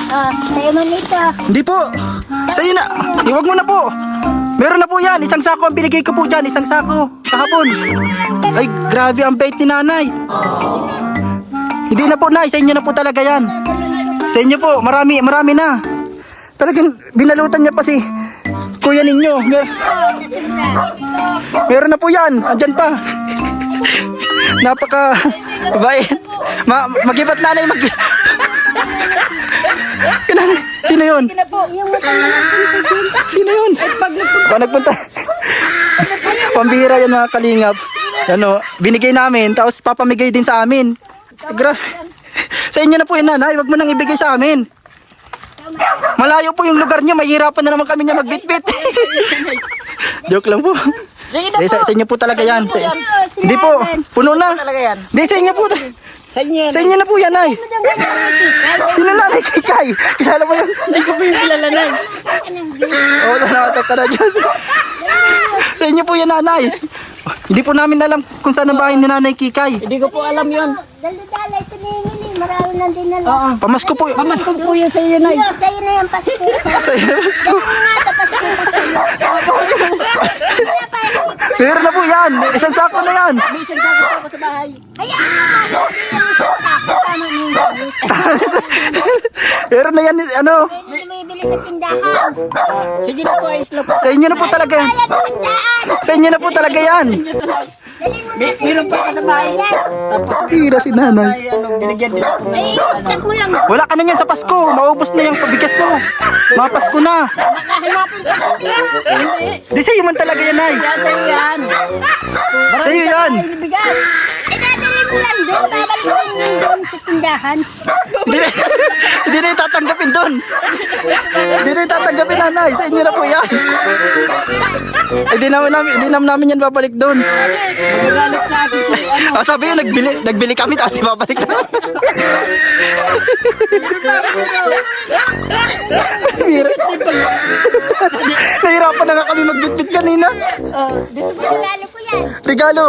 Sa'yo man ito. Hindi po. Sa'yo na. Iwag mo na po. Meron na po yan. Isang sako ang binigay ko po dyan. Isang sako. Kahapon. Ay, grabe ang bait ni nanay. Hindi na po, nay. Sa inyo na po talaga yan. Sa inyo po. Marami na. Talagang binalutan niya pa si kuya ninyo. Meron na po yan. Andyan pa. Napaka bait. Magibat nanay. Sino yun? Sino yun? Pag nagpunta. Pambihira yan mga kalingap. Ano, binigay namin, tapos papamigay din sa amin. Sa inyo na po yun, nanay. Huwag mo nang ibigay sa amin. Malayo po yung lugar nyo. Mahirapan na naman kami niya magbitbit. Joke lang po. Sa inyo po talaga yan. Hindi po, puno na. Hindi, sa inyo po. Sa inyo na po yan, ay. Sino nanay Kikay? Kilala mo yun? Hindi ko po yung kilala na. Oo, nanawatak ka na Diyos. Sa inyo po yan, nanay. Hindi po namin alam kung saan ang bahay ni nanay Kikay. Hindi ko po alam yun. Dalo-dala, ito na yung hili. Marami nang dinala. Pamasko po. Pamasko po yun sa iyo, Nay. Sa'yo na yung Pasko. Sa inyo, Pamasko. Nga, Pasko. Meron na po yan. Isang sako na yan. May isang sako po ako sa bahay. Meron na yan, ano. Pwede na may bili sa tindahan. Sige na po, ayos lang po. Sa inyo na po talaga yan. Alam, sandaan. Sa inyo na po talaga yan. Dalhin mo na. Meron pa ako sa bahay. Tapos, Hira si nanay. ay, binigyan din ako. Ay, i-stack mo lang. Wala ka na yan sa Pasko. Maubos na yung pabigas mo. Mga Pasko na. Baka hanapin ka sa tindahan. Di sa'yo man talaga yan, ay. Kaya sa iyo yan. Sa'yo yan. Ibigay. Idadali mo lang doon. Babalik mo yun doon sa tindahan. Hindi na itatanggapin doon. Hindi na itatanggapin, nanay. Sa inyo na po yan. Hindi namin yan babalik doon. Magalit sa akin si ano. Sabi yun, nagbili kami tapos ibabalik na. Nahirapan na nga kami magbitbit kanina. Dito po. Regalo ko yan. Regalo.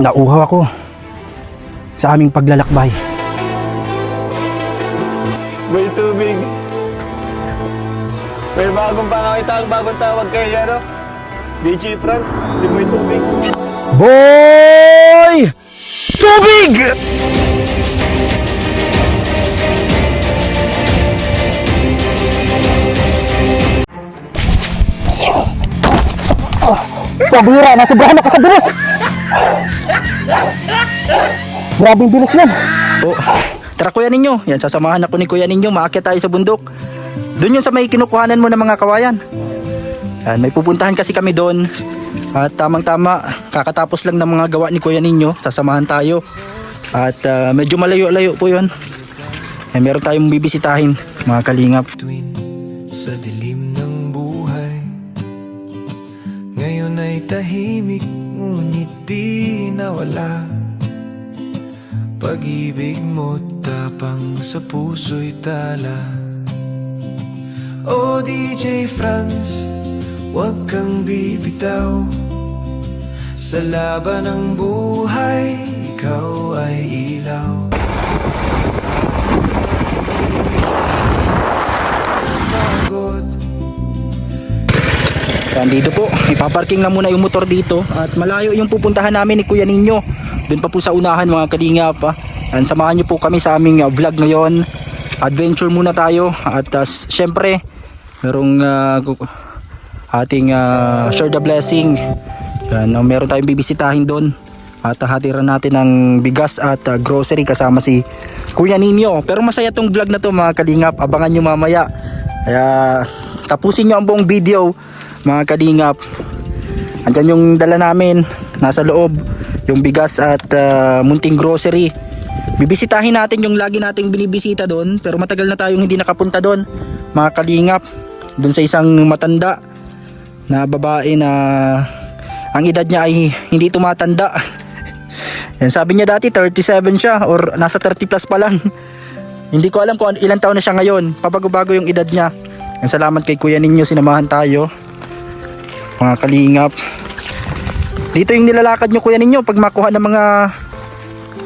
Nauhaw ako sa aming paglalakbay. May tubig. May bagong pakakita, bagong tawag kay ano? DJ France, may tubig. Boy! Tubig! Pabira, nasobrahan ako sa bilis! Grabing bilis yan! Oh, tara kuya ninyo, yan sasamahan ako ni kuya ninyo, maakyat tayo sa bundok. Doon yun sa may kinukuhanan mo ng mga kawayan. Yan, may pupuntahan kasi kami doon. At tamang-tama, kakatapos lang ng mga gawa ni kuya ninyo, sasamahan tayo. At medyo malayo-layo po yun. Meron tayong bibisitahin, mga kalingap. Sa dilim ng buhay, ngayon ay tahimik, ngunit di nawala. Pag-ibig mo tapang sa puso'y tala. O DJ France, huwag kang bibitaw. Sa laban ng buhay, ikaw ay ilaw. Pagod. Dito po, ipaparking lang muna yung motor dito. At malayo yung pupuntahan namin ni kuya ninyo. Doon pa po sa unahan mga kalingap. And samahan nyo po kami sa aming vlog ngayon. Adventure muna tayo. At syempre, merong ating share the blessing. Yan, meron tayong bibisitahin doon. At hatiran natin ng bigas at grocery kasama si Kuya Ninyo. Pero masaya tong vlog na to mga kalingap. Abangan nyo mamaya. Kaya tapusin nyo ang buong video mga kalingap. Andyan yung dala namin. Nasa loob. Yung bigas at munting grocery. Bibisitahin natin yung lagi nating binibisita doon. Pero matagal na tayong hindi nakapunta doon mga kalingap. Doon sa isang matanda na babae na ang edad niya ay hindi tumatanda. Yan, sabi niya dati 37 siya or nasa 30 plus pa lang. Hindi ko alam kung ilang taon na siya ngayon. Pabago-bago yung edad niya. Yan, salamat kay kuya ninyo, sinamahan tayo mga kalingap. Dito yung nilalakad nyo kuya ninyo pag makuha ng mga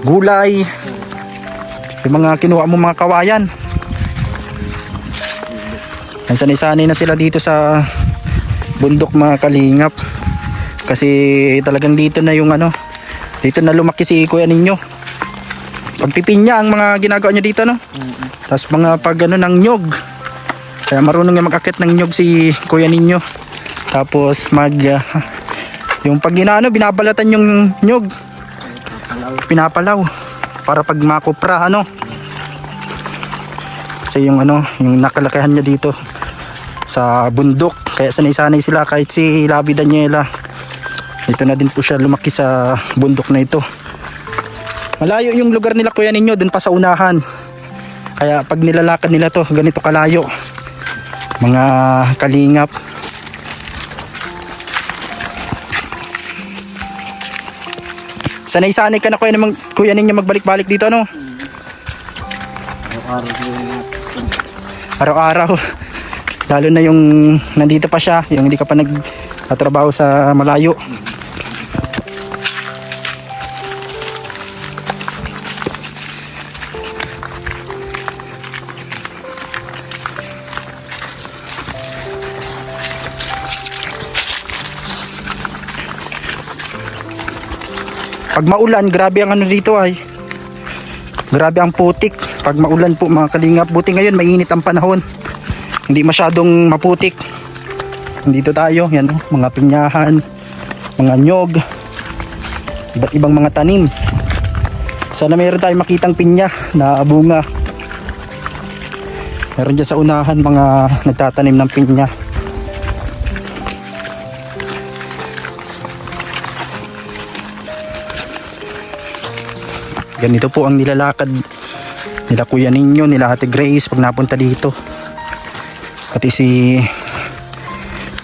gulay. yung mga kinuha mo mga kawayan. Yan, sanay-sanay na sila dito sa bundok mga kalingap. Kasi talagang dito na yung ano, dito na lumaki si kuya ninyo. Pagpipinya ang mga ginagawa niya dito, no? Tapos mga pag ano ng nyog. Kaya marunong nga mag-akit ng nyog si kuya ninyo. Tapos yung pag inaano, binabalatan yung nyog. Pinapalaw para pag makupra ano. Kasi yung ano, yung nakalakihan niya dito sa bundok. Kaya sanay-sanay sila kahit si Labi Daniela. Dito na din po siya lumaki sa bundok na ito. Malayo yung lugar nila kuya ninyo, dun pa sa unahan. Kaya pag nilalakad nila to, ganito kalayo. Mga kalingap. Sanay-sanay ka na kuya ninyo magbalik-balik dito, ano? Araw-araw. Lalo na yung nandito pa siya, yung hindi ka pa nagtatrabaho sa malayo. Pag maulan, grabe ang ano dito ay. Grabe ang putik. Pag maulan po mga kalingap. Buti ngayon mainit ang panahon. Hindi masyadong maputik. Dito tayo, yan oh, mga pinyahan, mga nyog, iba't ibang mga tanim. Sana mayroon tayong makitang pinya na bunga. Meron dyan sa unahan mga nagtatanim ng pinya. Ganito po ang nilalakad nila kuya ninyo, nila ate Grace pag napunta dito. Pati si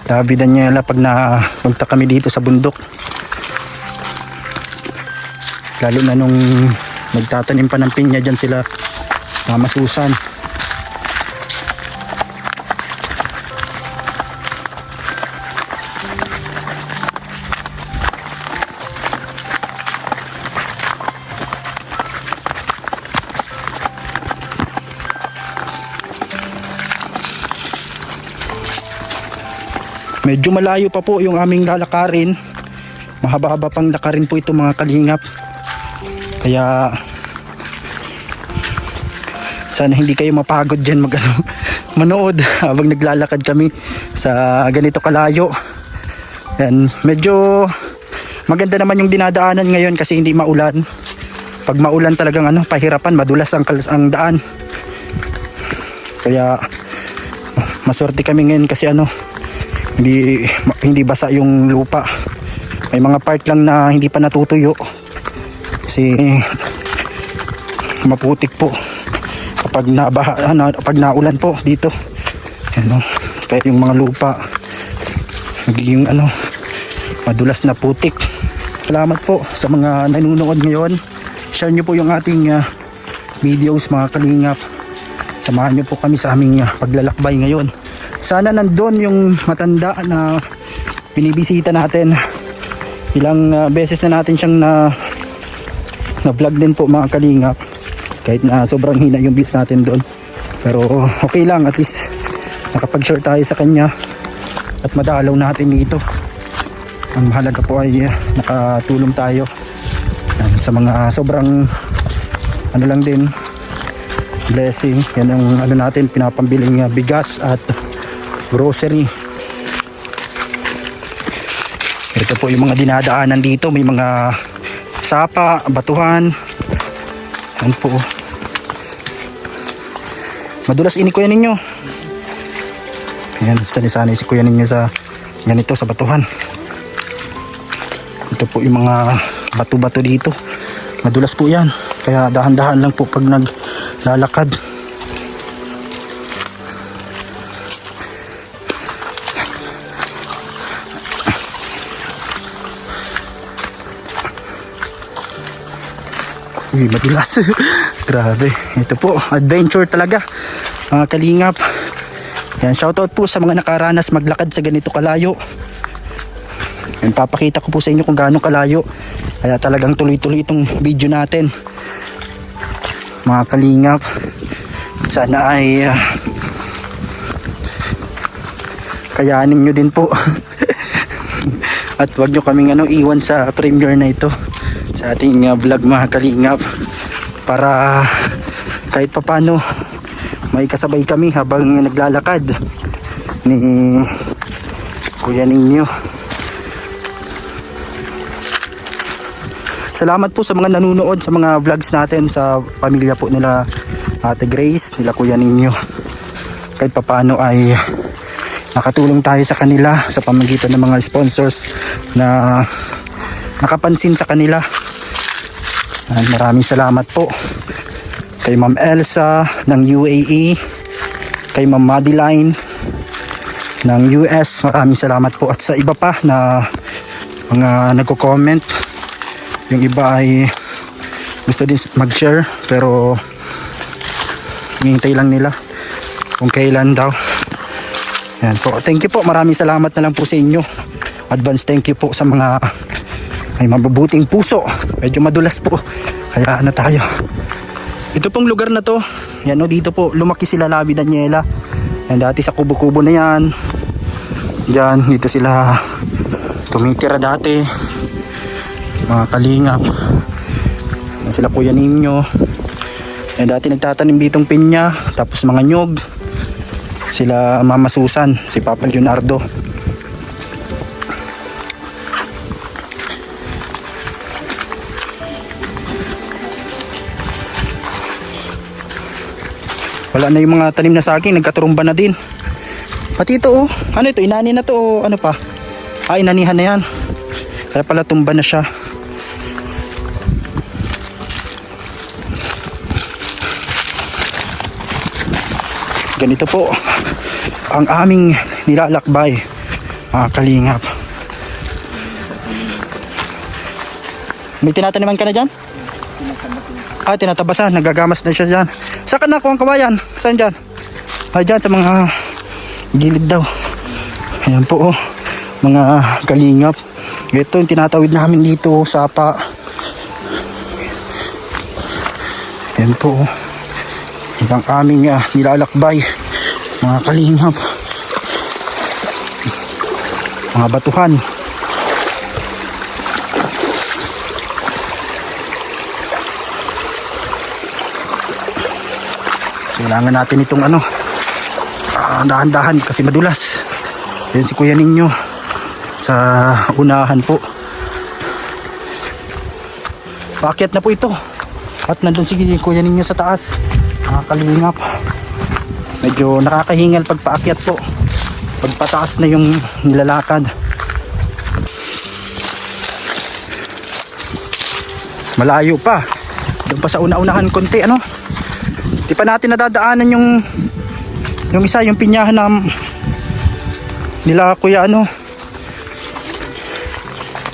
Labi Daniela pag napunta kami dito sa bundok. Lalo na nung nagtatanim pa ng pinya dyan sila Mama Susan. Medyo malayo pa po yung aming lalakarin. Mahaba-haba pang lakarin po ito mga kalingap. Kaya sana hindi kayo mapagod dyan manood habang naglalakad kami sa ganito kalayo. Yan, medyo maganda naman yung dinadaanan ngayon kasi hindi maulan. Pag maulan talagang ano, pahirapan, madulas ang daan. Kaya maswerte kami ngayon kasi ano, hindi basa yung lupa. May mga part lang na hindi pa natutuyo kasi maputik po kapag pag naulan po dito. Ano, kaya yung mga lupa nagiging ano, madulas na putik. Salamat po sa mga nanonood ngayon. Share nyo po yung ating videos mga kalingap. Samahan nyo po kami sa aming paglalakbay ngayon. Sana nandun yung matanda na binibisita natin. Ilang beses na natin siyang na vlog din po mga kalingap. Kahit na sobrang hina yung views natin doon. Pero okay lang, at least nakapag-share tayo sa kanya. At madalaw natin dito. Ang mahalaga po ay nakatulong tayo sa mga sobrang ano lang din, blessing. Yan ang ano natin, pinapambiling bigas at grocery. Ito po yung mga dinadaanan dito. May mga sapa, batuhan. Yan po. Madulas ini kuya ninyo. Yan, sanay-sanay si kuya ninyo sa ganito, sa batuhan. Ito po yung mga bato-bato dito. Madulas po yan. Kaya dahan-dahan lang po pag naglalakad. Uy, madulas. Grabe. Ito po, adventure talaga. Mga kalingap. Yan, shoutout po sa mga nakaranas maglakad sa ganito kalayo. Yan, papakita ko po sa inyo kung gaano kalayo. Kaya talagang tuloy-tuloy itong video natin. mga kalingap. Sana ay kayanin nyo din po. At wag nyo kaming iwan sa premiere na ito sa ating vlog mga kalingap, para kahit papano may kasabay kami habang naglalakad ni Kuya Ninyo. Salamat po sa mga nanunood sa mga vlogs natin, sa pamilya po nila Ate Grace, nila Kuya Ninyo. Kahit papano ay nakatulong tayo sa kanila sa pamamagitan ng mga sponsors na nakapansin sa kanila. Maraming salamat po kay Ma'am Elsa ng UAE, kay Ma'am Madeline ng US. Maraming salamat po, at sa iba pa na mga nagko-comment. Yung iba ay gusto din mag-share pero hinihintay lang nila kung kailan daw. Yan po. Thank you po. Maraming salamat na lang po sa inyo. Advance thank you po sa mga may mabubuting puso. Medyo madulas po. Kaya tayo. Ito pong lugar na to. Yan dito po lumaki sila Labi Daniela. Yan dati sa kubo-kubo na yan. Diyan, dito sila tumitira dati. Mga kalingap. Yan sila Kuya Ninyo. Yan dati nagtatanim ditong pinya. Tapos mga nyog. Sila Mama Susan, si Papa Leonardo. Wala na yung mga tanim na saging, nagkaturumba na din. Pati ito ano ito, inani na to o ano pa? Inanihan na yan. Kaya pala tumba na siya. Ganito po ang aming nilalakbay mga kalingap. May tinataniman ka na dyan? Tinatabasan, nagagamas na siya dyan. Saan ka na kuha ang kawayan? Saan dyan? Dyan sa mga gilid daw. Ayan po mga kalingap. Ito yung tinatawid namin dito, sapa. Ayan po ang aming nilalakbay mga kalingap. Mga batuhan. Kailangan natin itong dahan-dahan kasi madulas. Yan si Kuya Ninyo sa unahan po. Paakyat na po ito. At nandun si Kuya Ninyo sa taas. Mga kalingap. Medyo nakakahingal pagpaakyat po. Pagpataas na yung nilalakad. Malayo pa. Doon pa sa una-unahan konti Di pa natin nadadaanan yung isa, yung pinyahan na nila Kuya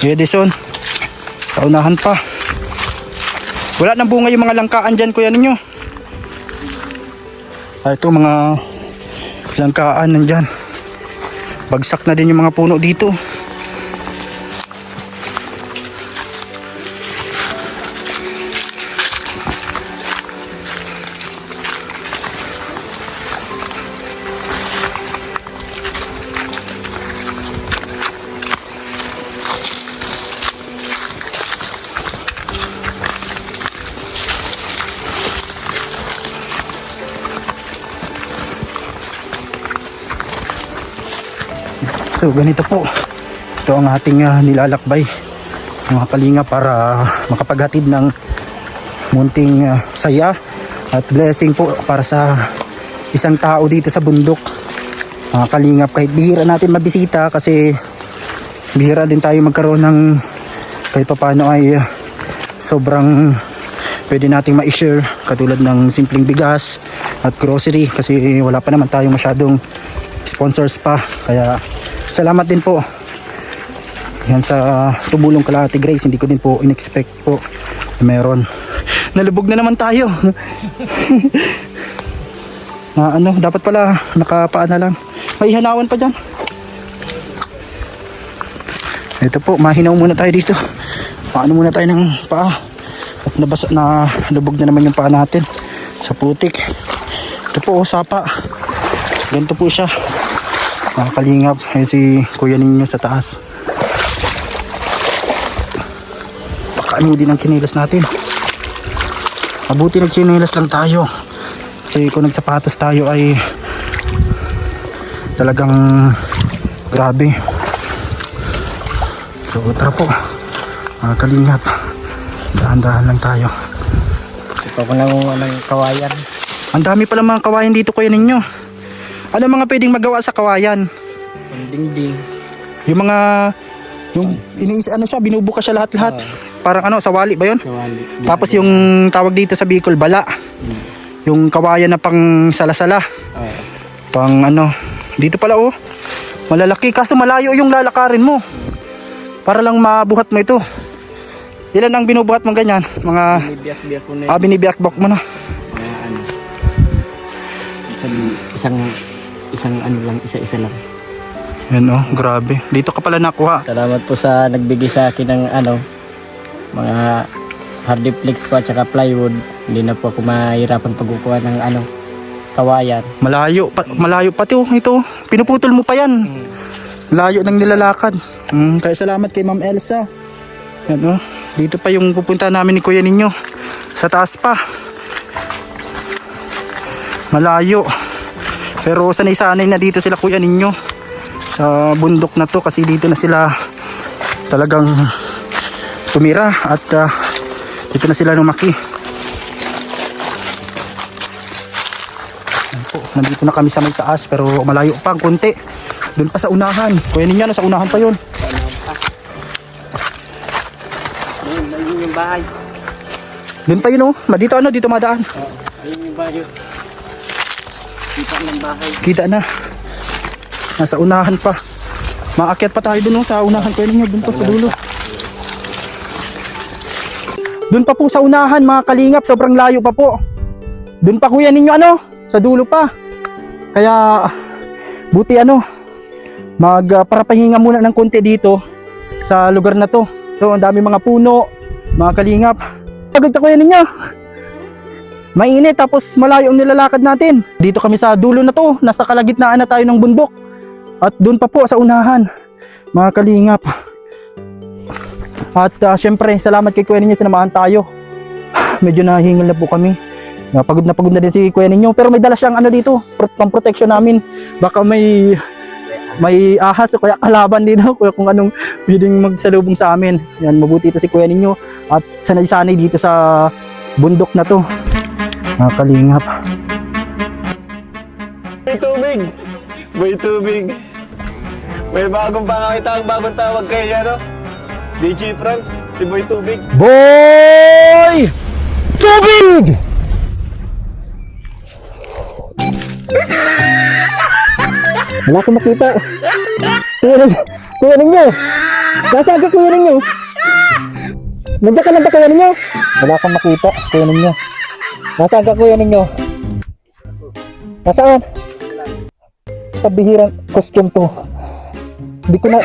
Edison. Sa unahan pa. Wala nang bunga yung mga langkaan dyan Kuya Ninyo. Ito mga langkaan nandyan. Bagsak na din yung mga puno dito. So ganito po, ito ang ating nilalakbay mga kalinga, para makapaghatid ng munting saya at blessing po para sa isang tao dito sa bundok mga kalingap. Kahit bihira natin mabisita, kasi bihira din tayo magkaroon ng kahit papano ay sobrang pwede nating ma-share, katulad ng simpleng bigas at grocery, kasi wala pa naman tayong masyadong sponsors pa. Kaya salamat din po yan sa tumulong kala Ate Grace. Hindi ko din po in-expect po na meron. Nalubog na naman tayo. Dapat pala nakapaan na lang. May hanawan pa dyan. Ito po, mahinaw muna tayo dito. Paano muna tayo ng paa. At nabasa na, lubog na naman yung paa natin. Sa putik. Ito po, sapa. Ganito po siya. Mga kalingap. Ayun si kuya ninyo sa taas. Baka ano din ang kinilas natin. Mabuti nagchinilas lang tayo. Kasi kung nagsapatos tayo ay talagang grabe. So tara po mga kalingap, dahan-dahan lang tayo. Ito ko lang ng kawayan. Ang dami pala mga kawayan dito kuya ninyo. Ano mga pwedeng magawa sa kawayan? Dingding. Yung mga ano siya, binubuka siya lahat-lahat. Parang ano, sawali ba yun? Kawali. Tapos yung tawag dito sa Bicol, bala. Yung kawayan na pang salasala. Pang ano, dito pala oh. Malalaki, kaso malayo yung lalakarin mo. Para lang mabuhat mo ito. Ilan ang binubuhat mo ganyan? Mga Binibiyak-biyak ko na binibiakbok mo na. ano. Isang ano lang, isa-isa lang. Yan oh, grabe. Dito ka pala nakuha. Salamat po sa nagbigay sa akin ng ano, mga hardiplex po at saka plywood. Hindi na po ako mahirapan pagkukuha ng ano, kawayan. Malayo pati oh, ito. Pinuputol mo pa yan. Layo ng nilalakad. Kaya salamat kay Ma'am Elsa. Yan oh. Dito pa yung pupunta namin ni kuya ninyo. Sa taas pa. Malayo. Pero sanay-sanay na dito sila kuya ninyo. Sa bundok na to kasi dito na sila talagang tumira at dito na sila lumaki. Yan po, nandito na kami sa may taas pero malayo pa ang konti. Doon pa sa unahan. Kuya ninyo, sa unahan pa yun. Ayun yung bahay. Doon pa yun oh. Dito ano, dito madaan. Ayun yung bahay. Kita ng bahay. Kita na. Nasa unahan pa. Maakyat pa tayo dun oh, sa unahan. Kuya ninyo, dun pa sa dulo. Dun pa po sa unahan mga kalingap. Sobrang layo pa po. Dun pa kuya ninyo ano, sa dulo pa. Kaya buti ano, parapahinga muna ng konti dito sa lugar na to. So ang dami mga puno, mga kalingap. Pagod ka kuya ninyo. Mainit tapos malayo ang nilalakad natin. Dito kami sa dulo na to, nasa kalagitnaan na tayo ng bundok. At doon pa po sa unahan, mga kalingap. At syempre, salamat kay kuya ninyo, sinamahan tayo. Medyo nahingal na po kami. Pagod na din si kuya ninyo. Pero may dala siyang ano dito, pang protection namin. Baka may ahas o kaya kalaban dito kung anong pwedeng magsalubong sa amin. Yan, mabuti ito si kuya ninyo. At sanay-sanay dito sa bundok na to. Mga kalingap. May tubig! May tubig! May bagong pakakita ang bagong tawag kay ano? DJ Franz, si Boy Tubig. Boy! Tubig! Wala akong makita. Kuya ninyo! Nasaan ka kuya ninyo? Nandiyan ka lang ba kuya ninyo? Wala akong makita kuya ninyo. Nasaan ka kuya ninyo? Nasaan? Pabihirang costume to. Hindi ko na...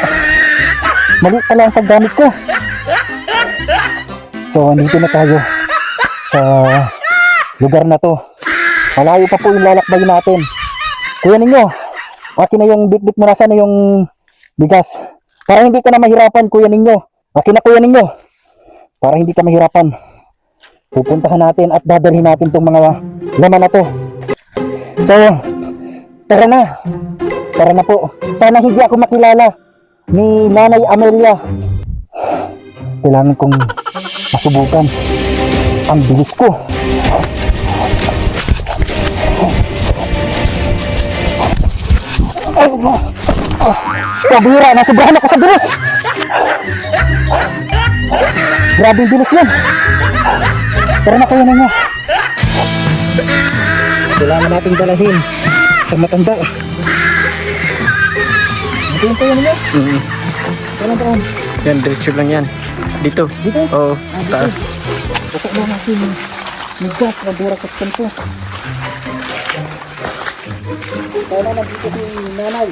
Mali pala ang paggamit ko. So, nandito na tayo sa lugar na to. Malayo pa po yung lalakbayin natin. Kuya ninyo, akin na yung bit-bit mo, nasa na yung bigas. Para hindi ka na mahirapan, kuya ninyo. Akin na kuya ninyo. Para hindi ka mahirapan. Pupuntahan natin at dadalhin natin tong mga laman na to. So, tara na. Tara na po. Sana hindi ako makilala ni Nanay Amelia. Kailangan kong masubukan ang bilis ko. Kabira, nasubrahan ako sa bilis. Grabe yung bilis yan. Tara na kayo na nga. Kailangan natin dalahin sa matanda. Ito yung kayo niya? Tara. Yan, diretso lang yan. Dito. Dito? Oo, taas. Baka mo natin migas na dura kaskan ko. Kaya na dito si nanay.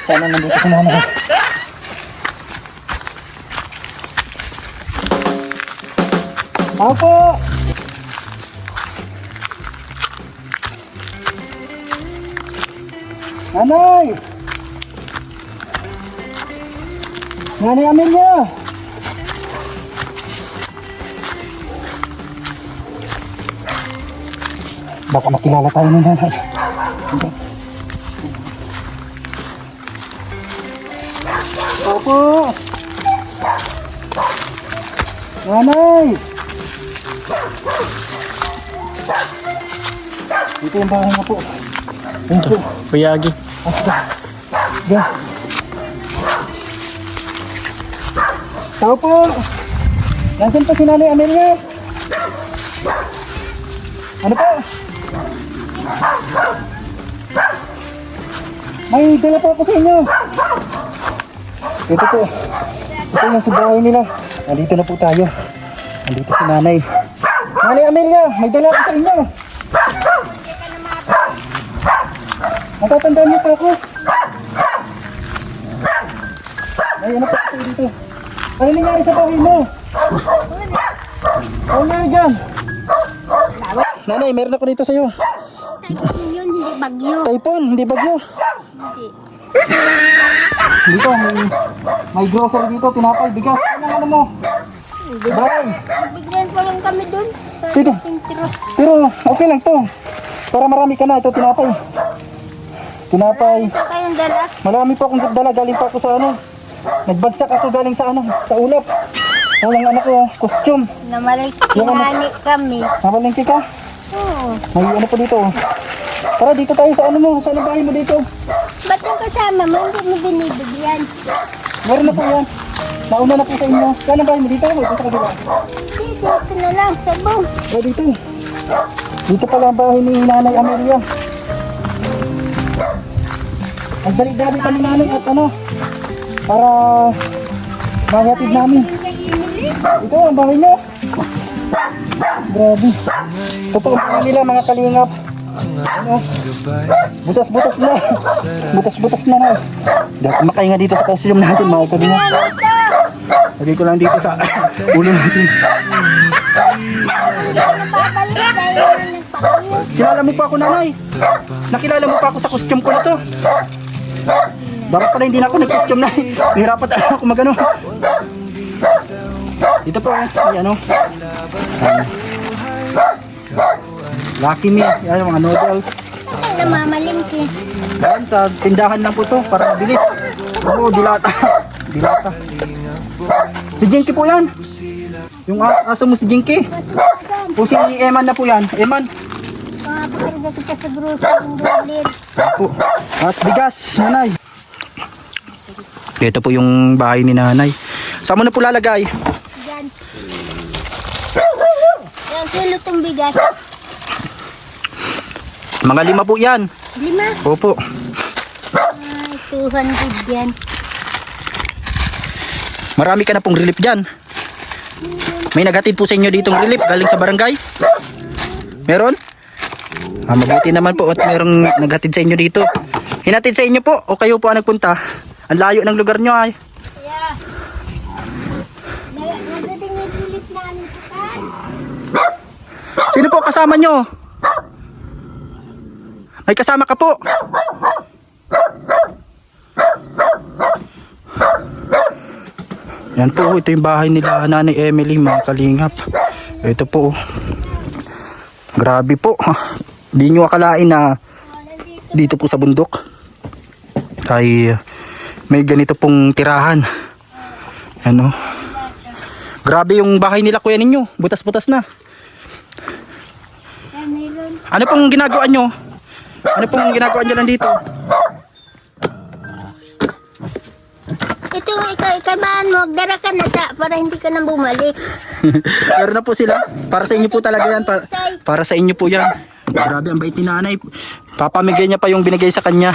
Sana nandito si nanay. Ako! Nanay! Nanay Amelia! Baka makilala tayo ni nanay. Opo! Nanay! Dito yung bahay na po. Thank you. Kuya Agi. Diyan. Tao po! Nasaan pa si Nanay Amelia? Ano po? May dala po ako sa inyo. Ito po. Ito yung sa bahay nila. Nandito na po tayo. Nandito si Nanay. Nanay Amelia, may dala ako sa inyo. Natatandaan niyo po ako. Ay, ano po ito dito? Ano nangyari sa bahay mo? Ano nangyari dyan? Nanay, meron ako dito sa'yo. Typhoon yun, hindi bagyo. Typhoon, hindi bagyo. Hindi. Dito, may grocery dito, tinapay, bigas. Ano mo? Bahay. Bigyan pa lang kami dun. Sa Sige. sentro. Pero okay lang to. Para marami ka na, ito tinapay. Tinapay. Ito kayong dala. Marami pa akong dala, galing pa ako sa ano. Nagbagsak ako galing sa ano, sa ulap. Walang ano ko, costume. Namalay Yung ano? kinani kami. Nabalingki ka? Oo. May ano po dito. Tara, dito tayo sa ano mo, sa bahay mo dito. Ba't yung kasama mo? Hindi mo binibigyan. Meron na po yan. Nauna na po sa inyo. Saan ang bahay mo dito? Dito sa kabila. Dito na lang, sabong. O dito. Dito pala ang bahay ni Nanay Amelia. Ang dali-dali pa ni Nanay at ano, para mahatid namin. Ito ang bahay niyo. Grabe. Ito po ang bahay nila mga kalingap. Ano? Butas-butas na. Butas-butas na na. Dahil makahinga dito sa costume natin mga kalingap. Lagay ko lang dito sa ulo natin. Napapalik dahil nagpakulit. Kilala mo pa ako, Nanay? Nakilala mo pa ako sa costume ko na to? Bakit pala hindi na ako nag-costume na? Nahirapan talaga ako magano. Dito po, may ano. Lucky Me, yan mga noodles. Ay, namamalingki. Yan, sa tindahan lang po to, para mabilis. Oo, dilata. Dilata. Si Jinky po yan. Yung aso mo si Jinky. O si Eman na po yan. Eman. Pakarga kita sa grocery ng dollar. Po. At bigas, Nanay. Ito po yung bahay ni Nanay. Saan mo na po lalagay? Yan. Yan, kilo itong bigas. Mga 5 po yan. 5. Opo. Ay, 200 yan. Marami ka na pong relief dyan. May naghatid po sa inyo ditong relief galing sa barangay? Meron? Mabuti naman po at merong naghatid sa inyo dito. Hinatid sa inyo po o kayo po ang nagpunta? Ang layo ng lugar nyo ay. Kaya, nagdating yung tulip namin sa kan. Sino po kasama nyo? May kasama ka po. Yan po, ito yung bahay nila Nanay Emily mga kalingap. Ito po. Grabe po. Hindi nyo akalain na dito po sa bundok ay may ganito pong tirahan. Ano? Grabe yung bahay nila kuya ninyo. Butas-butas na. Yan, nylon. Ano pong ginagawa nyo? Ano pong ginagawa nyo lang dito? Ito, ikabahan mo, magdara ka na ta, para hindi ka na bumalik. Meron na po sila. Para sa inyo po talaga yan. Para sa inyo po yan. Grabe, ang bait ni nanay. Papamigay niya pa yung binigay sa kanya.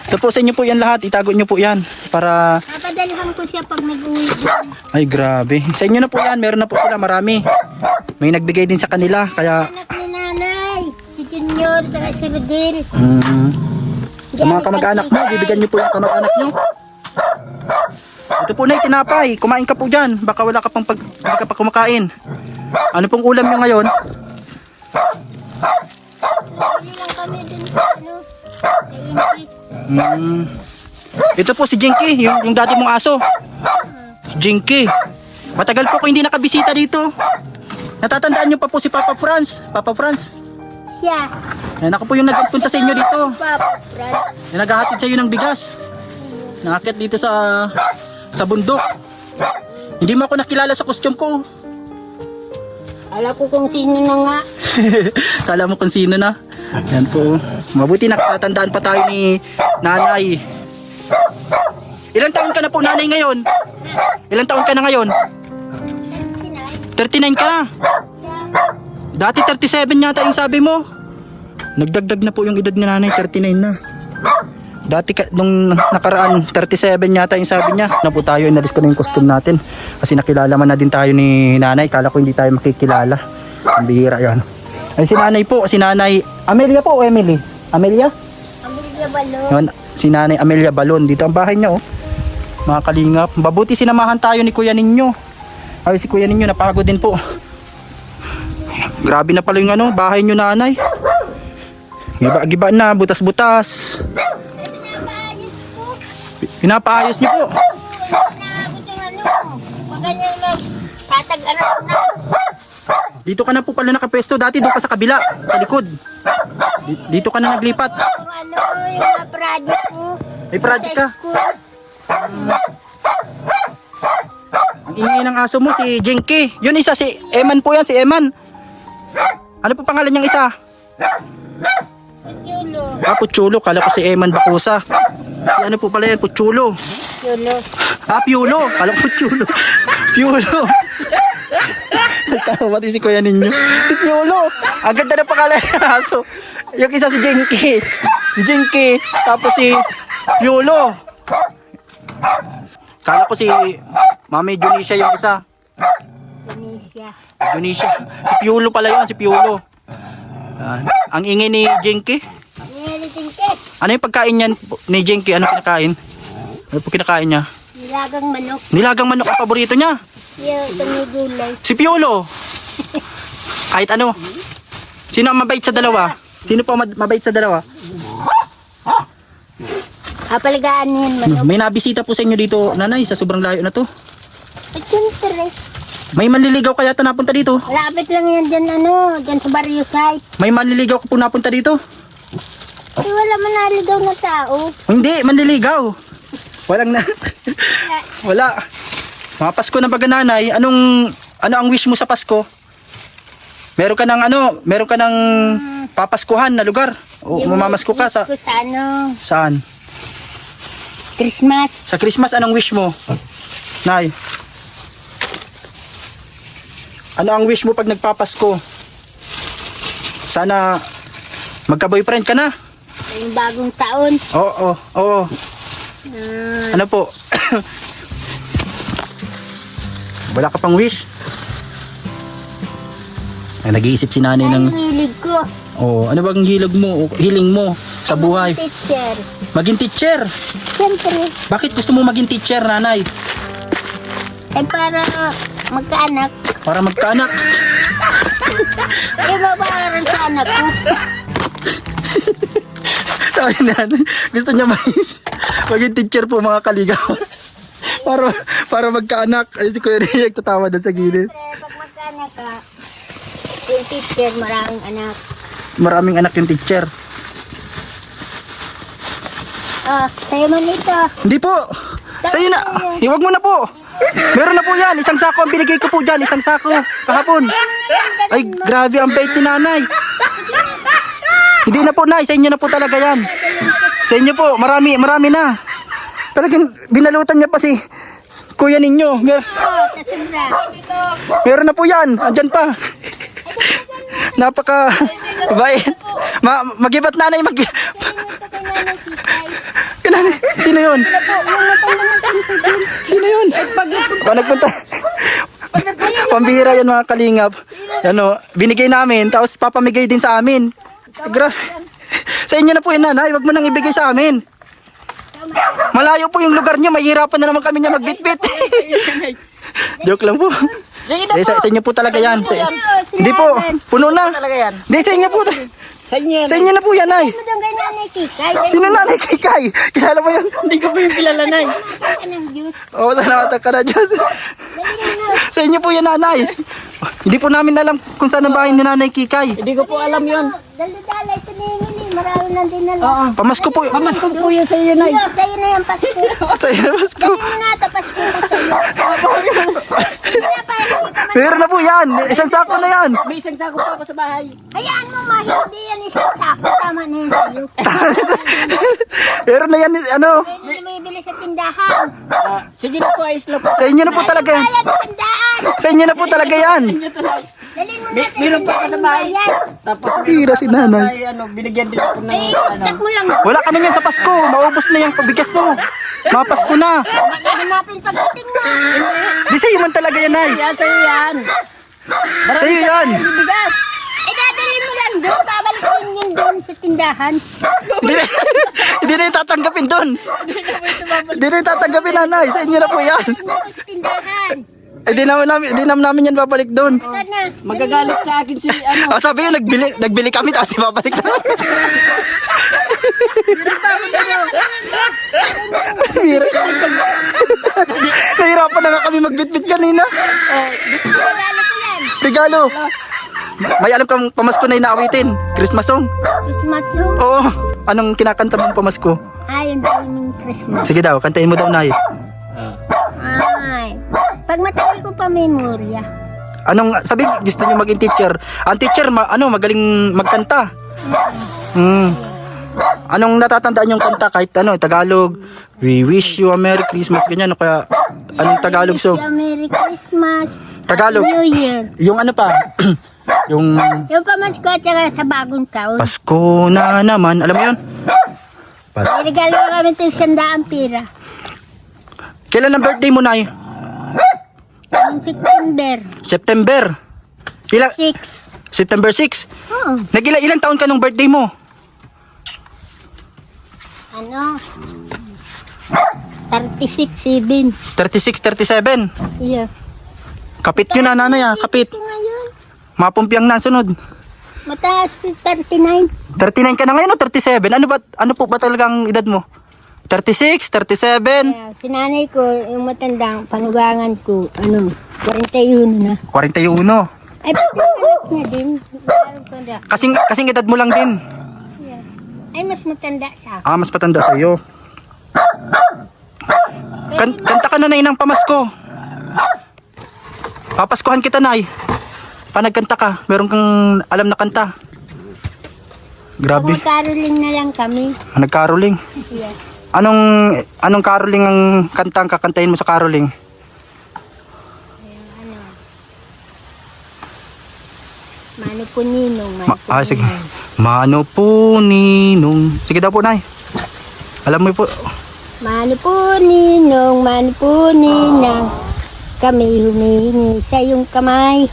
Ito po sa inyo po yan lahat. Itago niyo po yan. Para... Papadalhan ko siya pag nag-uwi. Ay, grabe. Sa inyo na po yan. Meron na po sila. Marami. May nagbigay din sa kanila. Kaya... Anak ni nanay, si Junior, saka si Rodel. Sa mga kamag-anak mo, bibigyan niyo po yung kamag-anak niyo. Ito po na tinapay. Kumain ka po dyan. Baka wala ka pang hindi ka pa kumakain. Ano pong ulam niyo ngayon? Hindi lang kami dun sa ano. Ito po si Jinky, yung dati mong aso. Si Jinky. Matagal po ko hindi nakabisita dito. Natatandaan niyo pa po si Papa Franz. Papa Franz. Siya. Yan ako po yung nagpunta sa inyo dito. Papa Franz. Yung naghahatid sa iyo ng bigas. Nakakit dito sa bundok. Hindi mo ako nakilala sa costume ko. Alam ko kung sino na nga. Kala mo kung sino na. Yan po. Mabuti nakatandaan pa tayo ni nanay. Ilang taon ka na po nanay ngayon? Ilang taon ka na ngayon? 39 ka na. Dati 37 yata yung sabi mo. Nagdagdag na po yung edad ni nanay, 39 na. Dati nung nakaraan 37 yata yung sabi niya. Na po tayo, inalis ko na yung costume natin. Kasi nakilala man na din tayo ni nanay. Kala ko hindi tayo makikilala. Ang bihira yan. Ay si nanay po, si nanay Amelia po o Emily? Amelia? Amelia Balon. Yun, si nanay Amelia Balon. Dito ang bahay niya oh. Mga kalingap. Mabuti sinamahan tayo ni kuya ninyo. Ay si kuya ninyo napagod din po. Grabe na pala yung ano, bahay nyo nanay. Giba na, butas-butas. Pinapaayos niyo po. Naabot yung ano. Maganda yung magtatag-anak na. Dito ka na po pala nakapesto. Dati doon ka sa kabila, sa likod. Dito ka na naglipat. Yung ano, yung mga project ko. May project ka. Sa school. Ang ingay ng aso mo, si Jinky. Yun isa, si Eman po yan, si Eman. Ano po pangalan niyang isa? Puchulo. Puchulo. Kala ko si Eman Bakusa. Si ano po pala yan, Puchulo. Puchulo. Piulo. Kala ko Puchulo. Piulo. Tama pati si kuya ninyo. Si Piulo. Ang ganda na pangalan ng aso. Yung isa si Jinky. Si Jinky. Tapos si Piulo. Kala ko si Mami Junisha yung isa. Junisha. Si Piulo pala yun, si Piulo. Ang ingay ni Jinky. Ano yung pagkain niyan ni Jinky? Ano kinakain? Ano po kinakain niya? Nilagang manok. Nilagang manok ang paborito niya. Yung tumigulay. Si Piolo. Kahit ano. Sino ang mabait sa dalawa? Sino po mabait sa dalawa? Kapaligaan niyan manok. May nabisita po sa inyo dito, nanay, sa sobrang layo na to. At siyempre. May manliligaw kaya ta napunta dito? Malapit lang yan dyan ano. Dyan sa barrio site. May manliligaw ka po napunta dito? Ay, wala man naligaw na tao. Hindi, manliligaw. Walang na. Wala. Mga Pasko na baga nanay, ano ang wish mo sa Pasko? Meron ka ng papaskuhan na lugar? O mamamasko ka sa... Sa ano? Saan? Christmas. Sa Christmas, anong wish mo? Nay. Ano ang wish mo pag nagpapasko? Sana magka-boyfriend ka na. Yung bagong taon. Oo. Ano po? Wala ka pang wish? Ay, nag-iisip si nanay Ay, ng... hilig ko. Ano bang hiling mo sa buhay? Teacher. Maging teacher. Siyempre. Bakit gusto mo maging teacher, nanay? Ay, para magkaanak. Para magkaanak. Ay, mabayaran sa anak ko. Sabi nanay, gusto niya maging teacher po mga kaligaw. para magkaanak. Ay, si Kuya Ray nagtatawa doon sa gilid. Siyempre, pag magkaanak ka, yung teacher, maraming anak. Maraming anak yung teacher. Sa'yo man ito. Hindi po. Sa'yo na. Huwag mo na po. Meron na po yan. Isang sako ang binigay ko po dyan. Isang sako. Kahapon. Ay, grabe ang bait ni nanay. Hindi na po, nay. Sa inyo na po talaga yan. Sa inyo po. Marami na. Talagang binalutan niya pa si kuya ninyo. Tasubra. Meron na po yan. Andyan pa. Napaka bait. Magibat nanay, Ito kay Nanay Kikay. Nanay, sino yun? Yung natanggalan ko dun. Sino yun? Ba nagpunta? Pambihira yan mga kalingap. Ano, binigay namin, tapos papamigay din sa amin. Sa inyo na po yun, nanay. Huwag mo nang ibigay sa amin. Malayo po yung lugar nyo. Mahirapan na naman kami niya magbitbit. Joke lang po. Sa inyo po talaga yan. Hindi po, puno na. Hindi, sa inyo po. Sa inyo na po yan, ay. Ano daw kay Nanay Kikay? Sino nanay Kikay? Kilala mo yan? Hindi ko po yung kilala, Nay. Ka ng juice. Oo, salamat ka na, Diyos. Sa inyo po yan, nanay. Hindi po namin alam kung saan ang bahay ni Nanay Kikay. Hindi ko po alam yun. Dali-dali, tumingin eh. Marami nang dinala. Pamasko po. Pamasko po yun sa iyo, Nay. Yo, sa'yo na yung Pasko. Sa inyo, Pamasko. Dali mo na ito, Pasko na sa'yo. Meron na po yan. Isang sako na yan. May isang sako pa ako sa bahay. Hayaan mo, ma, hindi yan isang sako. Tama na yan sa'yo. Meron na yan, ano. Pwede mo ibili sa tindahan. Sige na po, ayos lang po. Sa inyo na po talaga yan. Bayad isang daan. Sa inyo na po talaga yan. Dali mo na Meron pa ako sa bahay. Tapos Tira si nanay. ay, binigyan din ako ng Ay, stock mo lang. Wala ka na yan sa Pasko. Maubos na yung pabigas mo. Mapasko na. Baka hanapin pagdating mo. Di sa'yo man talaga yan, ay. Yan, sa'yo yan. Sa'yo yan. Bigas. Eh, dadalhin mo lang doon. Babalik din yun doon sa tindahan. Hindi na yung tatanggapin doon. Hindi na yung tatanggapin, nanay. Sa inyo na po yan. Dadalhin mo sa tindahan. Di naman namin yan babalik doon. Saan na? Magagalit sa akin si ano. Sabi yun, nagbili kami, tapos ibabalik na. Nahirapan na nga kami magbitbit kanina. Regalo ko yan. Regalo. May alam kang pamasko na inaawitin. Christmas song. Christmas song. Oo. Anong kinakanta mong pamasko? Ay, yung daming Christmas. Sige daw, kantahin mo daw, Nay. Ay. Pag matagal ko pa memorya. Anong, sabi, gusto niyo maging teacher. Ang teacher, magaling magkanta. Anong natatandaan yung kanta? Kahit ano, Tagalog. We wish you a Merry Christmas. Ganyan, o kaya, anong Tagalog song? Merry Christmas. Tagalog. New Year. Yung ano pa? yung Yung pamasko at saka sa bagong taon. Pasko na naman. Alam mo yun? May regalo kami ito sa 100 pira. Kailan ang birthday mo, Nay? Yung September September. Ilang? 6. September 6. Oo. Ilang taon ka nung birthday mo? Ano? 36, 7. 36, 37. Yeah. Kapit yun na, nanay, ah. Kapit. Ito ngayon. Mapumpiang na sunod. Mataas si 39. 39 ka na ngayon o 37? Ano po ba talagang edad mo? 36, 37? Kaya, si nanay ko, yung matandang panugangan ko, 41 na. 41. Ay, pagkakalak niya din. Meron ko na. Kasing edad mo lang din. Yeah. Ay, mas matanda siya. Mas patanda sa iyo. Kanta ka na, Nay, ng pamasko. Papaskuhan kita, Nay. Panagkanta ka, meron kang alam na kanta. Grabe, Caroling na lang kami. nagkaroling. Yeah. Anong caroling ang kantang kakantahin mo sa caroling? Mano po ninong, mano po Sige. ninong. Mano po ninong. Sige daw po, Nay. Alam mo po. Mano po ninong, mano po ninang, kami humingi sa iyong kamay.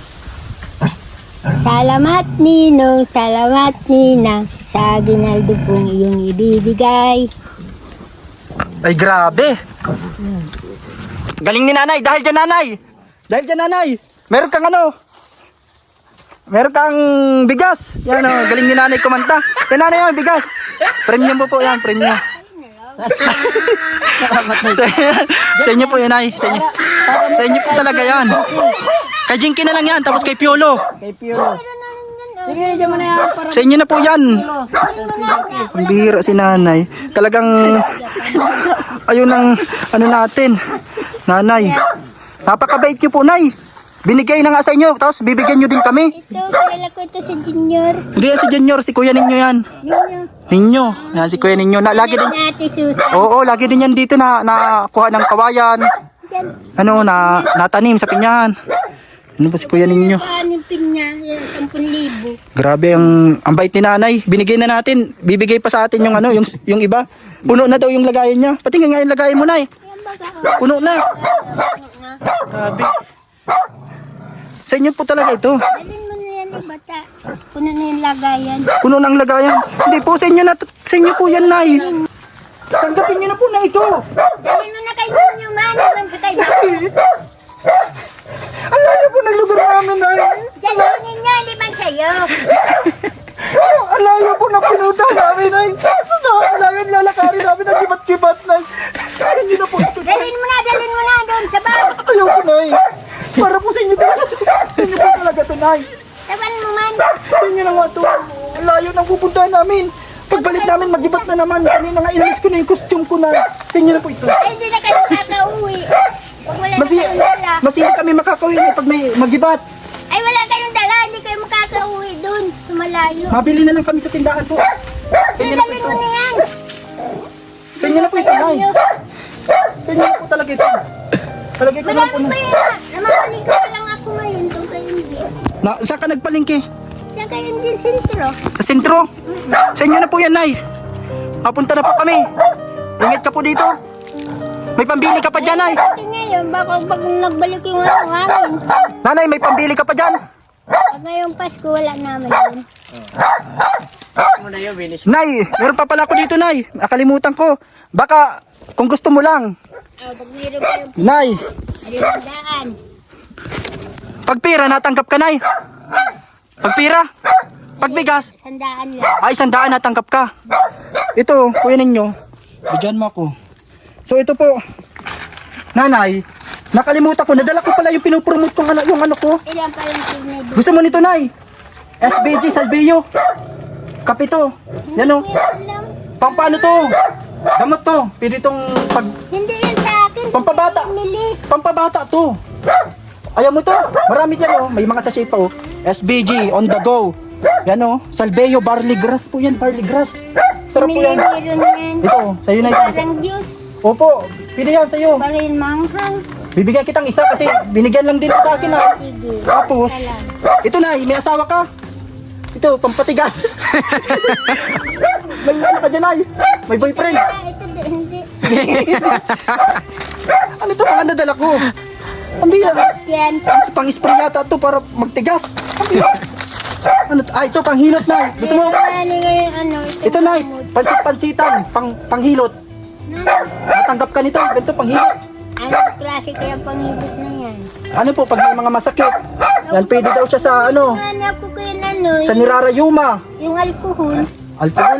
Salamat ninong, salamat ninang, sa ginaldo pong iyong ibibigay. Ay, grabe. Galing ni nanay. Dahil dyan, nanay. Dahil dyan, nanay. Meron kang ano? Meron kang bigas. Yan o. Galing ni nanay kumanta. Yan, nanay, yan, bigas. Premium po yan. Premium. Sa inyo po yan, ay. Sa inyo po talaga yan. Kay Jinky na lang yan. Tapos kay Piolo. Kay Piolo. Sige, dyan mo na yan. Para Sa inyo na po yan. Ang bihira si nanay. Talagang ayun ang ano natin. Nanay. Napakabait niyo po, Nay. Binigay na nga sa inyo. Tapos bibigyan niyo din kami. Ito, kilala ko ito si Junior. Hindi yan si Junior. Si Kuya Ninyo yan. Ninyo. Ninyo. Yan si Kuya Ninyo. Lagi din. Ate Susan. Oo, lagi din yan dito na kuha ng kawayan. Diyan. Natanim sa pinyahan. Ano ba si kuya ninyo? Yung pinya, yung 10,000. Grabe ang bait ni nanay. Binigay na natin. Bibigay pa sa atin yung ano, yung iba. Puno na daw yung lagayan niya. Pati nga yung lagayan mo, nay. Yan baga, Puno na. nga. Grabe. Sa inyo po talaga ito. Dalhin mo na yan, bata. Puno na yung lagayan. Puno ng lagayan. Hindi po, sa inyo po yan, nay. Tanggapin niyo na po na ito. Dalhin mo na kay Ninyo, man. Naman sa kay Ninyo. Ang layo po ng lugar namin, nay. Dalhin ninyo, hindi man sa'yo. Ang layo po ng pinuta namin, nay. Ang layo ng lalakarin namin ng kibat-kibat, nay. Hindi na po ito. Dalhin mo na doon sa bag. Ayaw po, nay. Para po sa inyo talaga ito. Sa inyo po talaga ito, nay. Taban mo man. Sa inyo na nga ito. Ang layo ng pupuntahan namin. Pagbalik namin, magibat na naman. Kanina nga inalis ko na yung costume ko na. Sa inyo na po ito. Ay, hindi na kayo makakauwi. Pag wala na kayong dala. Masili kami makakauwi na pag may magibat. Ay, wala kayong dala. Hindi kayo makakauwi doon. Sa malayo. Mabili na lang kami sa tindahan po. Sa inyo na po Dalhin ito. mo na yan. Sa inyo na po ito, nay. Sa inyo na po talaga ito. Talagay ko lang po Marami na. pa yan. Namamaligo pa lang ako ngayon. Doon kayo hindi. Saan ka nagpalingki? Diyan kayo hindi sentro. Sa sentro? Sa inyo na po yan, nay. Papunta na po kami. Ingat ka po dito. May pambili ka pa dyan, nay. Kasi ngayon, baka pag nagbalik yung hangin. Nanay, may pambili ka pa dyan. Pag ngayong Pasko, wala naman yun. Nay, meron pa pala ako dito, nay. Nakalimutan ko. Baka, kung gusto mo lang. Pag meron kayong Nay, alindaan. pag pira, natanggap ka, nay. Pag pira, pag bigas, Sandaan lang. ay 100 natanggap ka. Ito, kuya ninyo. Bigyan mo ako. So ito po, nanay, nakalimutan ko. Nadala ko pala yung pinupromote ko, yung ano ko. Ilan pa yung pinay doon? Gusto mo nito, nay? SBG, Salvillo. Kapito. Yan o. Alam, Pang paano to? Gamot to. Pwede itong pag... hindi yan sa akin. Pampabata. Mili. Pampabata to. Ayaw mo to? Marami dyan oh. May mga sachet pa oh. SBG, on the go. Yan oh. Salveyo, barley grass po yan. Barley grass. Sarap po yan. Meron yan. Ito, sa'yo na ito. Parang juice. Opo, pili yan sa'yo. Parang manghang. Bibigyan kitang isa kasi binigyan lang din sa akin ha. Sige. Tapos, ito na, may asawa ka. Ito, pampatigas. May ano ka dyan ay. May boyfriend. Ah, ito hindi. Ano ito mga nadala ko? Ang biya. Yan. Pang spray yata ito para magtigas. Ang biya. Ano to? Ah, ito pang hilot na. Gusto mo? Ngayon, ano, Ito na, pansit-pansitan, panghilot. Natanggap ka nito, ganito panghilot. Ano klase kaya panghibot na yan? Ano po, pag may mga masakit. Yan, pwede daw siya sa ano, Hanap ko kayo na ano, sa nirarayuma. yung alcohol. Alcohol?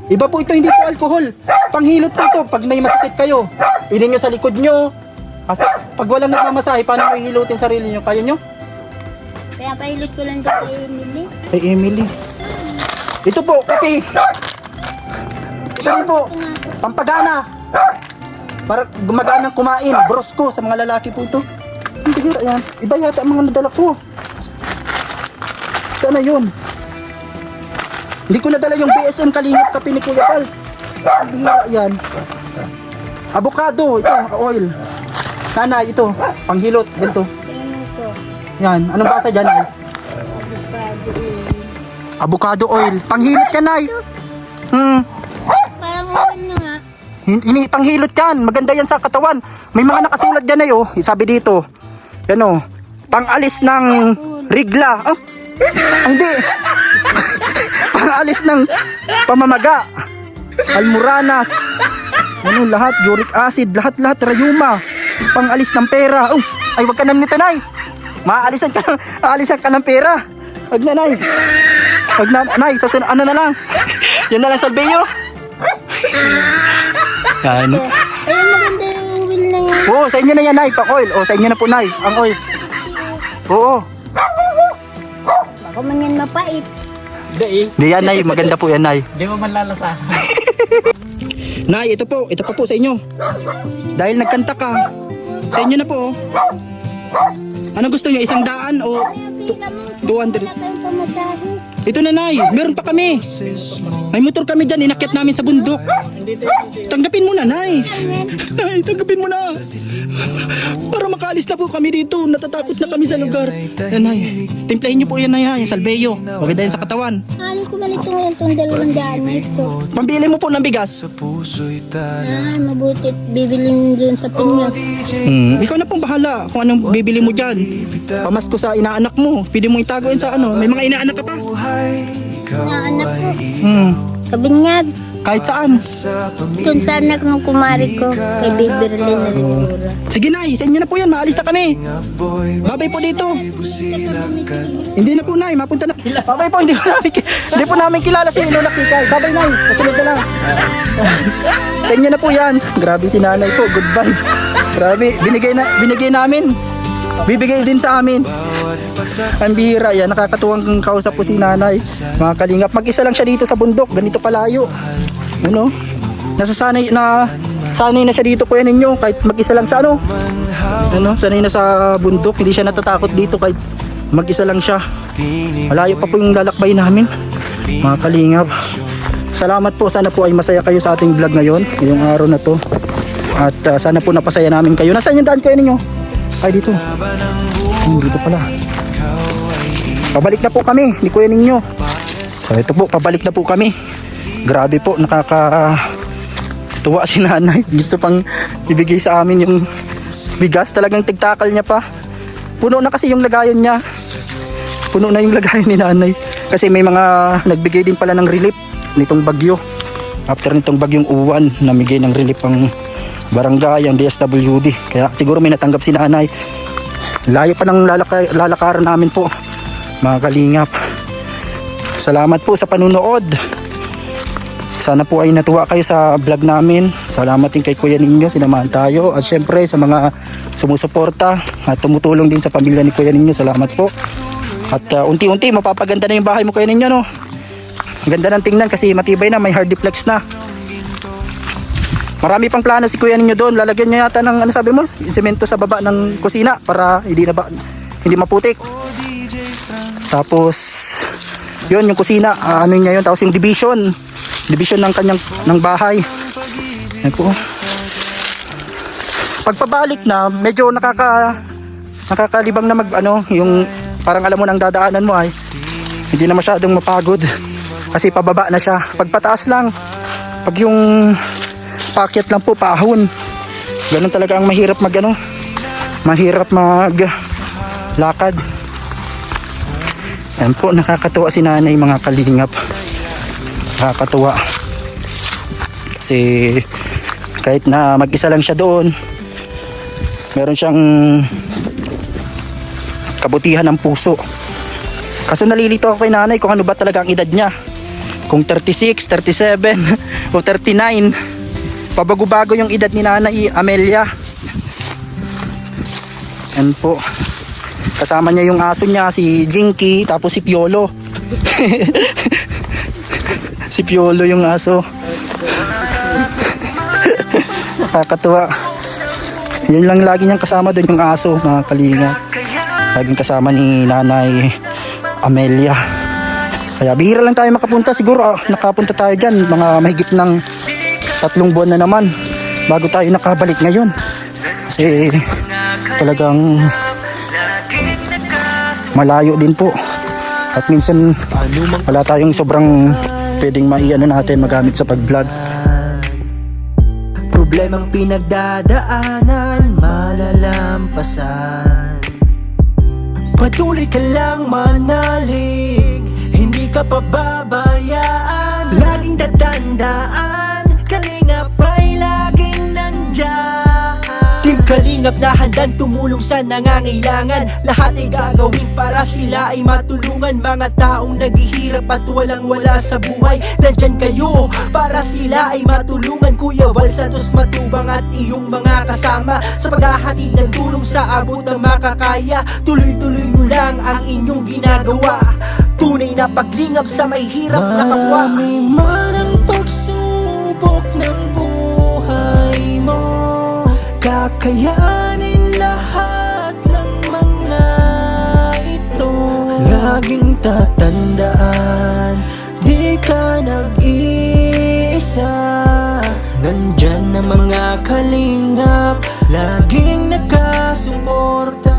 Iba po ito, hindi po alcohol. Panghilot po ito, pag may masakit kayo. Pwede nyo sa likod nyo. Kasi pag walang nagmamasahe, paano may hilutin sarili nyo? Kaya nyo? Kaya pahilot ko lang doon kay Emily. Kay Emily. Ito po, kape. Ito rin po, pampagana. Para gumaganang kumain, brosko sa mga lalaki po ito. Hindi ko, ayan. Iba yata ang mga nadala ko. Sana yun? Hindi ko nadala yung BSM Kalingap kape ni Kuya Pal. Hindi nga yan. Avocado, ito, oil. Sana, ito, panghilot, ganito. Tingnan ko. Yan, anong basa dyan ay? Avocado oil. Avocado oil. Panghilot ka, Nay. Parang oil na nga. Panghilot yan. Maganda yan sa katawan. May mga nakasulat dyan ay, oh. Sabi dito. Yan, oh. Pangalis ng rigla. Oh. Hindi. Pangalis ng pamamaga. Almoranas. Ano, lahat. Uric acid. Lahat. Rayuma. Pangalis ng pera. Oh. Ay, wag ka na nito, Nay. Maalisan ka ng pera. Wag na, Nay. Wag na, Nay. Ano na lang. Yan na lang, Salveyo. Yan. Ayun, maganda yung wheel na yan. Oo, sa inyo na yan, Nay. Pang-oil. O, sa inyo na po, Nay. Ang oil. Oo. Baka man yan mapait. Hindi yan, Nay. Maganda po yan, Nay. Di mo man lalasa. Nay, ito po. Ito pa po sa inyo. Dahil nagkanta ka, sa inyo na po. Ano gusto nyo? 100 o Pila mo. 200? Wala kayong pamasahe. Ito na, Nay, meron pa kami. May motor kami dyan, inakyat namin sa bundok. Tanggapin mo na, Nay. Nay, tanggapin mo na. Para makaalis na po kami dito. Natatakot na kami sa lugar. Yan, Nay. Timplahin niyo po yan, Nay, ha? Yung salveyo. Maganda yan sa katawan. Alam ko man itong 200 na ito. Pambili mo po ng bigas. Mabuti. Bibiling dun sa pinyas. Ikaw na pong bahala kung anong bibili mo dyan. Pamasko sa inaanak mo. Pwede mo itago yan sa ano. May mga inaanak ka pa. Naanak ko. Kabinyag. Kahit saan. Kung saan anak ng kumari ko. Kay Biberlin na siguro. Sige, Nay, sa inyo na po yan. Maalis na kami. Babay po dito. Hindi na po, Nay. Mapunta na. Babay po. Hindi po namin kilala si Lola Kikay. Babay, Nay. Kasunod na lang. Sa inyo na po yan. Grabe si nanay po. Good vibes. Grabe. Binigay namin. Bibigay din sa amin. Ang bihira yan. Nakakatuwang kausap po si nanay. Mga kalingap. Mag-isa lang siya dito sa bundok. Ganito kalayo. Ano? Sanay na siya dito, kuya ninyo. Kahit mag-isa lang sa ano? Sanay na sa bundok. Hindi siya natatakot dito kahit mag-isa lang siya. Malayo pa po yung lalakbay namin. Mga kalingap. Salamat po. Sana po ay masaya kayo sa ating vlog ngayon. Ngayong araw na to. At sana po napasaya namin kayo. Nasaan yung daan, kuya ninyo? Ay, dito. Dito pala. Pabalik na po kami ni kuya ninyo. So ito po, pabalik na po kami. Grabe po, nakakatuwa si nanay. Gusto pang ibigay sa amin yung bigas. Talagang tigtakal niya pa. Puno na kasi yung lagayan niya. Puno na yung lagayan ni nanay. Kasi may mga nagbigay din pala ng relief nitong bagyo. After nitong bagyong uwan, namigay ng relief ang barangay, ang DSWD. Kaya siguro may natanggap si nanay. Layo pa ng lalakaran namin po, mga kalingap. Salamat po sa panunood. Sana po ay natuwa kayo sa vlog namin. Salamat din kay kuya ninyo, sinamahan tayo. At syempre sa mga sumusuporta at tumutulong din sa pamilya ni kuya ninyo. Salamat po. At unti-unti mapapaganda na yung bahay mo kuya ninyo, no? Ganda ng tingnan kasi matibay na, may hardiplex na. Marami pang plano si kuya ninyo doon. Lalagyan niya yata ng, ano sabi mo, semento sa baba ng kusina para hindi maputik. Tapos yun yung kusina, ano niya yun, tapos yung division ng bahay. Yan po. Pagpabalik na medyo nakakalibang na yung parang alam mo nang dadaanan mo ay hindi na masyadong mapagod kasi pababa na siya. Pagpataas lang, pag yung pakyat lang po, paahon. Ganun talaga ang mahirap maglakad. Yan po, nakakatuwa si nanay, mga kalingap. Nakakatuwa. Kasi kahit na mag-isa lang siya doon, meron siyang kabutihan ng puso. Kaso nalilito ako kay nanay kung ano ba talaga ang edad niya. Kung 36, 37 o 39. Pabago-bago yung edad ni Nanay Amelia. Yan po. Kasama niya yung aso niya, si Jinky, tapos si Piolo. Si Piolo yung aso. Nakakatuwa. Yun lang lagi niyang kasama doon yung aso, mga kalinga. Laging kasama ni Nanay Amelia. Kaya bihira lang tayo makapunta. Siguro nakapunta tayo dyan mga mahigit ng 3 buwan na naman bago tayo nakabalik ngayon. Kasi talagang malayo din po. At minsan wala tayong sobrang pwedeng maiano natin magamit sa pag-vlog. Problemang pinagdadaanan, malalampasan. Patuloy ka lang manalig, hindi ka pababayaan. Laging tatandaan, Kalingap ay laging nandyan. Team Kalingap na handang tumulong sa nangangailangan. Lahat ay gagawin para sila ay matulungan. Mga taong naghihirap at walang wala sa buhay, nandyan kayo para sila ay matulungan. Kuya Val Santos Matubang at iyong mga kasama sa paghahatid ng tulong sa abot ng makakaya. Tuloy-tuloy nyo lang ang inyong ginagawa. Tunay na paglingap sa may hirap na kapwa. Marami man ang pagsubok ng buhay mo, kakayanin lahat ng mga ito. Laging tatandaan, di ka nag-iisa. Nandyan na mga kalingap, laging nakasuporta.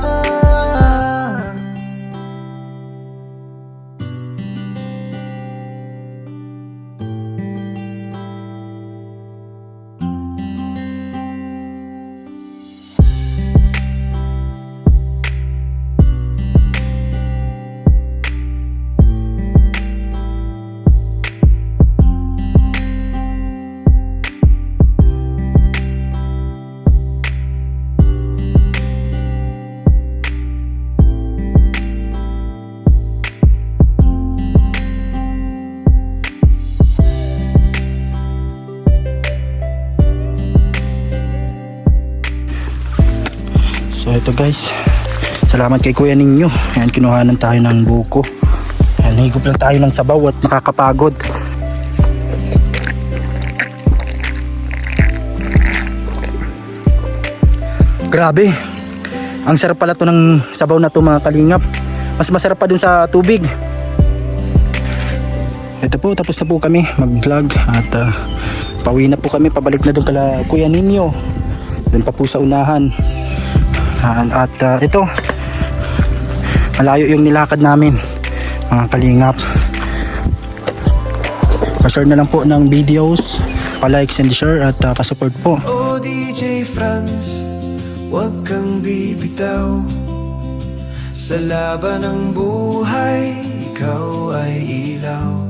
So ito guys, salamat kay Kuya Ninyo. Ayan, kinuhanan tayo ng buko. Ayan, higop lang tayo ng sabaw at nakakapagod. Grabe, ang sarap pala to ng sabaw na to mga kalingap. Mas masarap pa dun sa tubig. Ito po, tapos na po kami mag-vlog at pauwi na po kami, pabalik na dun kala Kuya Ninyo. Dun pa po sa unahan. At ito, malayo yung nilakad namin mga kalingap. Pa-share na lang po ng videos, pa-likes and share at pa-support po. Oh DJ Franz, huwag kang bibitaw. Sa laban ng buhay, ikaw ay ilaw.